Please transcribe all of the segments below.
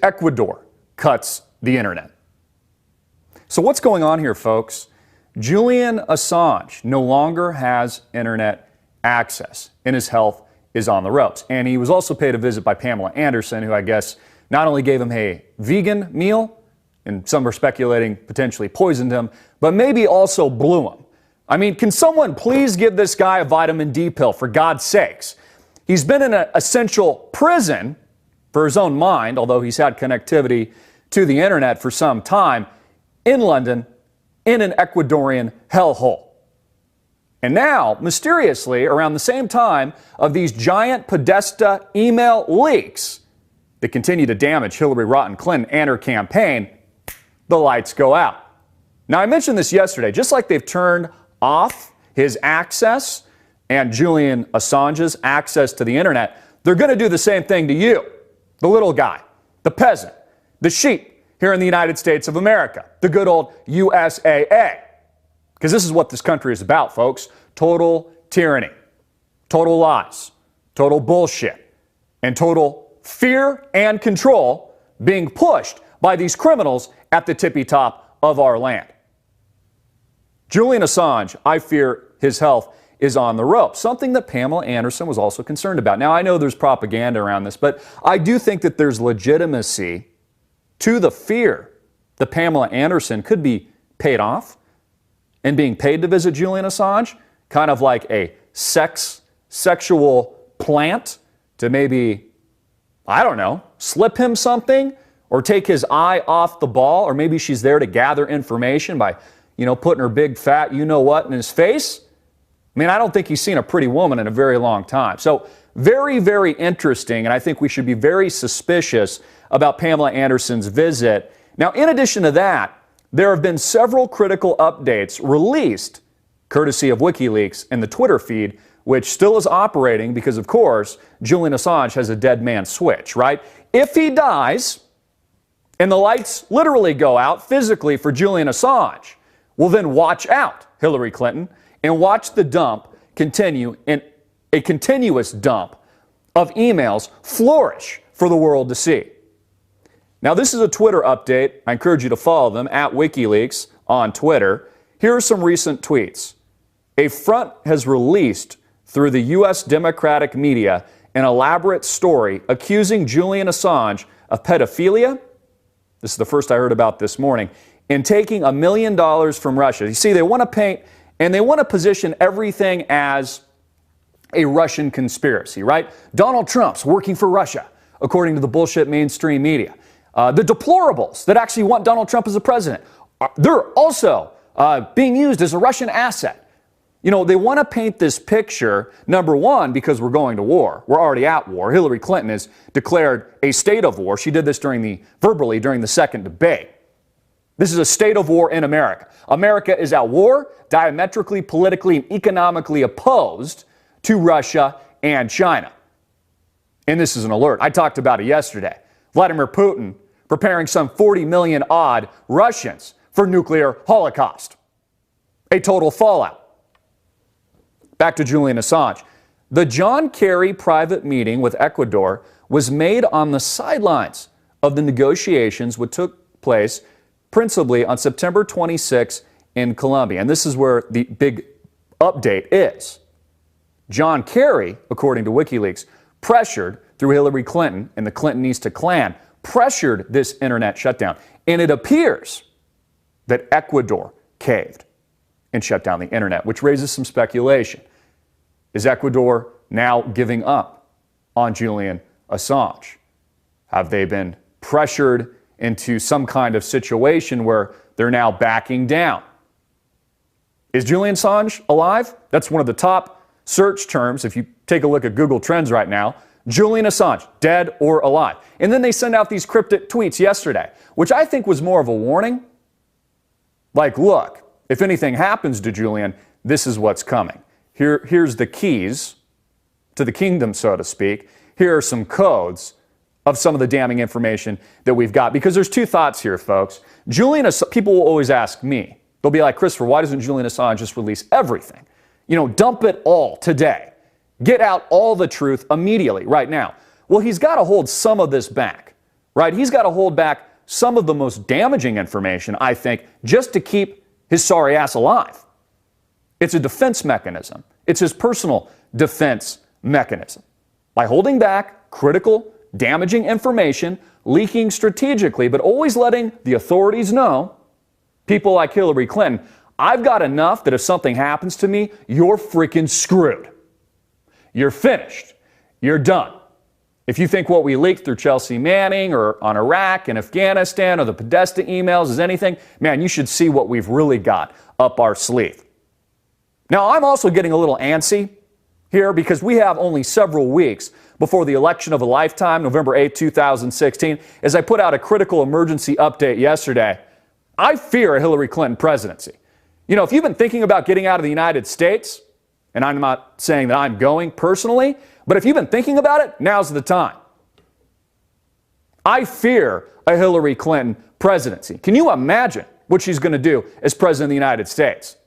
Ecuador cuts the internet. So what's going on here, folks? Julian Assange no longer has internet access, and his health is on the ropes. And he was also paid a visit by Pamela Anderson, who I guess not only gave him a vegan meal, and some are speculating potentially poisoned him, but maybe also blew him. I mean, can someone please give this guy a vitamin D pill, for God's sakes? He's been in an essential prison for his own mind, although he's had connectivity to the internet for some time, in London, in an Ecuadorian hellhole. And now, mysteriously, around the same time of these giant Podesta email leaks that continue to damage Hillary Clinton and her campaign, the lights go out. Now, I mentioned this yesterday, just like they've turned off his access and Julian Assange's access to the internet, they're going to do the same thing to you, the little guy, the peasant, the sheep here in the United States of America, the good old USAA. Because this is what this country is about, folks. Total tyranny, total lies, total bullshit, and total fear and control being pushed by these criminals at the tippy top of our land. Julian Assange, I fear his health is on the ropes, something that Pamela Anderson was also concerned about. Now, I know there's propaganda around this, but I do think that there's legitimacy to the fear that Pamela Anderson could be paid off and being paid to visit Julian Assange, kind of like a sexual plant to maybe, I don't know, slip him something or take his eye off the ball, or maybe she's there to gather information by, putting her big fat you-know-what in his face. I mean, I don't think he's seen a pretty woman in a very long time. So very, very interesting, and I think we should be very suspicious about Pamela Anderson's visit. Now, in addition to that, there have been several critical updates released courtesy of WikiLeaks and the Twitter feed, which still is operating because, of course, Julian Assange has a dead man switch, right? If he dies and the lights literally go out physically for Julian Assange, well, then watch out, Hillary Clinton, and watch the dump continue, in a continuous dump of emails flourish for the world to see. Now, this is a Twitter update. I encourage you to follow them at WikiLeaks on Twitter. Here are some recent tweets. A front has released through the U.S. Democratic media an elaborate story accusing Julian Assange of pedophilia. This is the first I heard about this morning. And taking $1 million from Russia. You see, they want to paint and they want to position everything as a Russian conspiracy, right? Donald Trump's working for Russia, according to the bullshit mainstream media. The deplorables that actually want Donald Trump as a president, they're also being used as a Russian asset. They want to paint this picture, number one, because we're going to war. We're already at war. Hillary Clinton has declared a state of war. She did this verbally during the second debate. This is a state of war in America. America is at war, diametrically, politically, and economically opposed to Russia and China. And this is an alert. I talked about it yesterday. Vladimir Putin preparing some 40 million odd Russians for nuclear holocaust. A total fallout. Back to Julian Assange. The John Kerry private meeting with Ecuador was made on the sidelines of the negotiations which took place principally on September 26 in Colombia. And this is where the big update is. John Kerry, according to WikiLeaks, pressured through Hillary Clinton and the Clintonista clan, pressured this internet shutdown. And it appears that Ecuador caved and shut down the internet, which raises some speculation. Is Ecuador now giving up on Julian Assange? Have they been pressured into some kind of situation where they're now backing down? Is Julian Assange alive? That's one of the top search terms if you take a look at Google Trends right now. Julian Assange, dead or alive. And then they send out these cryptic tweets yesterday, which I think was more of a warning. Like, look, if anything happens to Julian, this is what's coming. Here's the keys to the kingdom, so to speak. Here are some codes of some of the damning information that we've got. Because there's two thoughts here, folks. People will always ask me, they'll be like, Christopher, why doesn't Julian Assange just release everything? Dump it all today. Get out all the truth immediately, right now. Well, he's got to hold some of this back right? He's got to hold back some of the most damaging information, I think, just to keep his sorry ass alive. It's a defense mechanism. It's his personal defense mechanism. By holding back critical, damaging information, leaking strategically, but always letting the authorities know, people like Hillary Clinton, I've got enough that if something happens to me, you're freaking screwed. You're finished. You're done. If you think what we leaked through Chelsea Manning or on Iraq and Afghanistan or the Podesta emails is anything, man, you should see what we've really got up our sleeve. Now, I'm also getting a little antsy here because we have only several weeks before the election of a lifetime, November 8, 2016. As I put out a critical emergency update yesterday, I fear a Hillary Clinton presidency. You know, if you've been thinking about getting out of the United States, and I'm not saying that I'm going personally, but if you've been thinking about it, now's the time. I fear a Hillary Clinton presidency. Can you imagine what she's going to do as president of the United States?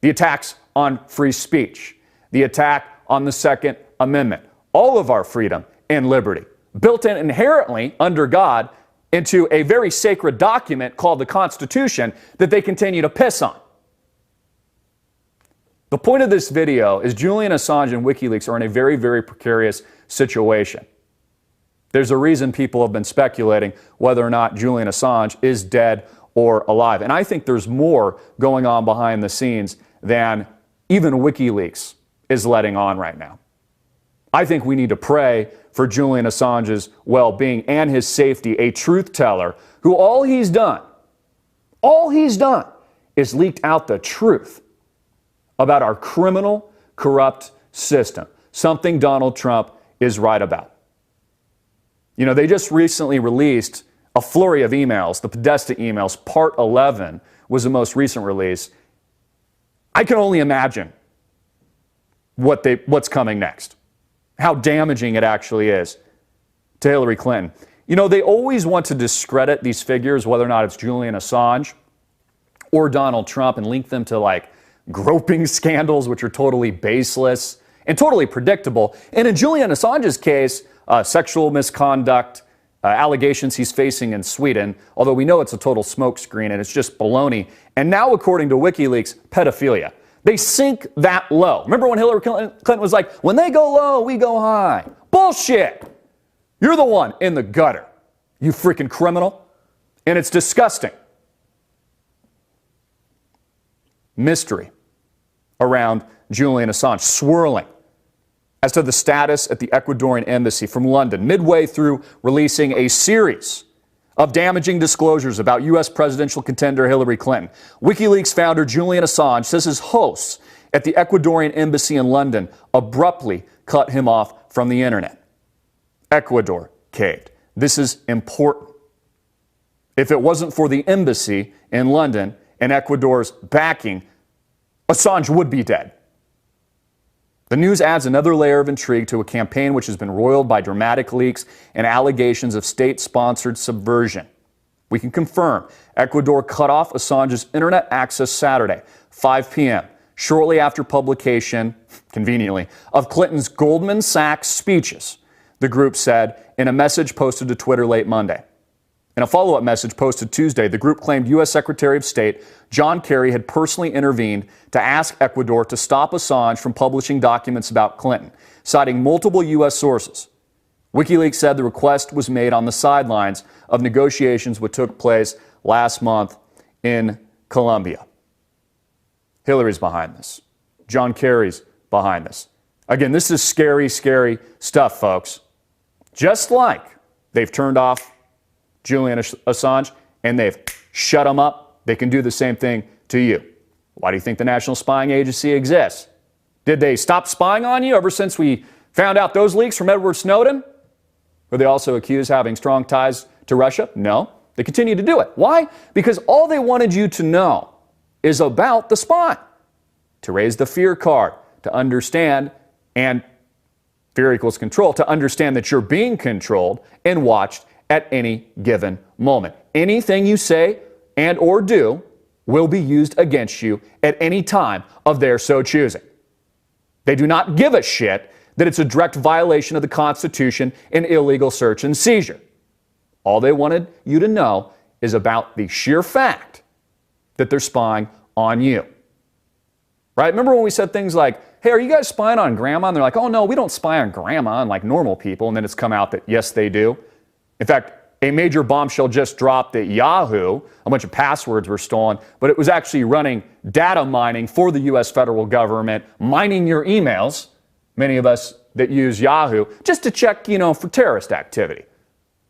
The attacks on free speech, the attack on the Second Amendment, all of our freedom and liberty, built in inherently under God into a very sacred document called the Constitution that they continue to piss on. The point of this video is Julian Assange and WikiLeaks are in a very, very precarious situation. There's a reason people have been speculating whether or not Julian Assange is dead or alive. And I think there's more going on behind the scenes than even WikiLeaks is letting on right now. I think we need to pray for Julian Assange's well-being and his safety, a truth teller who all he's done is leaked out the truth about our criminal, corrupt system, something Donald Trump is right about. You know, they just recently released a flurry of emails, the Podesta emails, part 11 was the most recent release. I can only imagine what's coming next, how damaging it actually is to Hillary Clinton. You know, they always want to discredit these figures, whether or not it's Julian Assange or Donald Trump, and link them to like groping scandals, which are totally baseless and totally predictable. And in Julian Assange's case, sexual misconduct, allegations he's facing in Sweden, although we know it's a total smokescreen and it's just baloney. And now, according to WikiLeaks, pedophilia. They sink that low. Remember when Hillary Clinton was like, when they go low, we go high. Bullshit. You're the one in the gutter, you freaking criminal. And it's disgusting. Mystery around Julian Assange swirling as to the status at the Ecuadorian embassy from London, midway through releasing a series of damaging disclosures about U.S. presidential contender Hillary Clinton. WikiLeaks founder Julian Assange says his hosts at the Ecuadorian embassy in London abruptly cut him off from the internet. Ecuador caved. This is important. If it wasn't for the embassy in London and Ecuador's backing, Assange would be dead. The news adds another layer of intrigue to a campaign which has been roiled by dramatic leaks and allegations of state-sponsored subversion. We can confirm Ecuador cut off Assange's internet access Saturday, 5 p.m., shortly after publication, conveniently, of Clinton's Goldman Sachs speeches, the group said in a message posted to Twitter late Monday. In a follow-up message posted Tuesday, the group claimed U.S. Secretary of State John Kerry had personally intervened to ask Ecuador to stop Assange from publishing documents about Clinton, citing multiple U.S. sources. WikiLeaks said the request was made on the sidelines of negotiations which took place last month in Colombia. Hillary's behind this. John Kerry's behind this. Again, this is scary, scary stuff, folks. Just like they've turned off Julian Assange and they've shut him up, they can do the same thing to you. Why do you think the National Spying Agency exists? Did they stop spying on you ever since we found out those leaks from Edward Snowden? Were they also accused of having strong ties to Russia? No. They continue to do it. Why? Because all they wanted you to know is about the spy, to raise the fear card, to understand, and fear equals control, to understand that you're being controlled and watched at any given moment. Anything you say and or do will be used against you at any time of their so choosing. They do not give a shit that it's a direct violation of the Constitution and illegal search and seizure. All they wanted you to know is about the sheer fact that they're spying on you. Right? Remember when we said things like, hey, are you guys spying on grandma? And they're like, oh, no, we don't spy on grandma unlike normal people. And then it's come out that, yes, they do. In fact, a major bombshell just dropped at Yahoo. A bunch of passwords were stolen, but it was actually running data mining for the U.S. federal government, mining your emails, many of us that use Yahoo, just to check, for terrorist activity.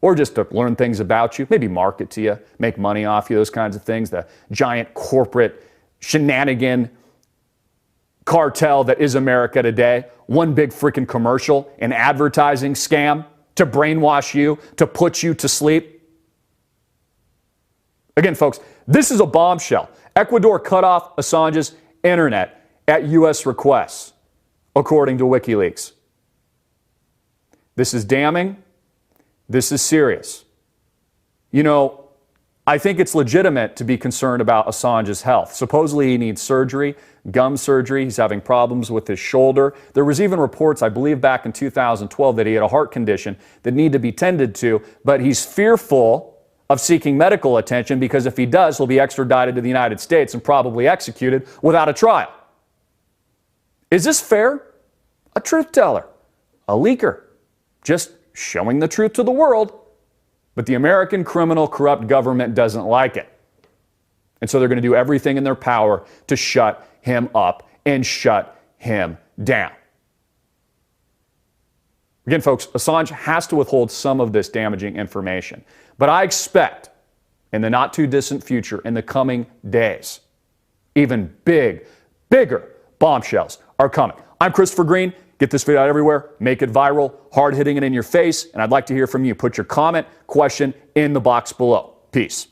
Or just to learn things about you, maybe market to you, make money off you, those kinds of things. The giant corporate shenanigan cartel that is America today. One big freaking commercial, an advertising scam to brainwash you, to put you to sleep. Again, folks, this is a bombshell. Ecuador cut off Assange's internet at U.S. request, according to WikiLeaks. This is damning. This is serious. I think it's legitimate to be concerned about Assange's health. Supposedly he needs surgery, gum surgery. He's having problems with his shoulder. There was even reports, I believe back in 2012, that he had a heart condition that needed to be tended to, but he's fearful of seeking medical attention because if he does, he'll be extradited to the United States and probably executed without a trial. Is this fair? A truth teller, a leaker, just showing the truth to the world. But the American criminal corrupt government doesn't like it. And so they're going to do everything in their power to shut him up and shut him down. Again, folks, Assange has to withhold some of this damaging information. But I expect in the not too distant future, in the coming days, even bigger bombshells are coming. I'm Christopher Green. Get this video out everywhere, make it viral, hard hitting it in your face, and I'd like to hear from you. Put your comment, question in the box below. Peace.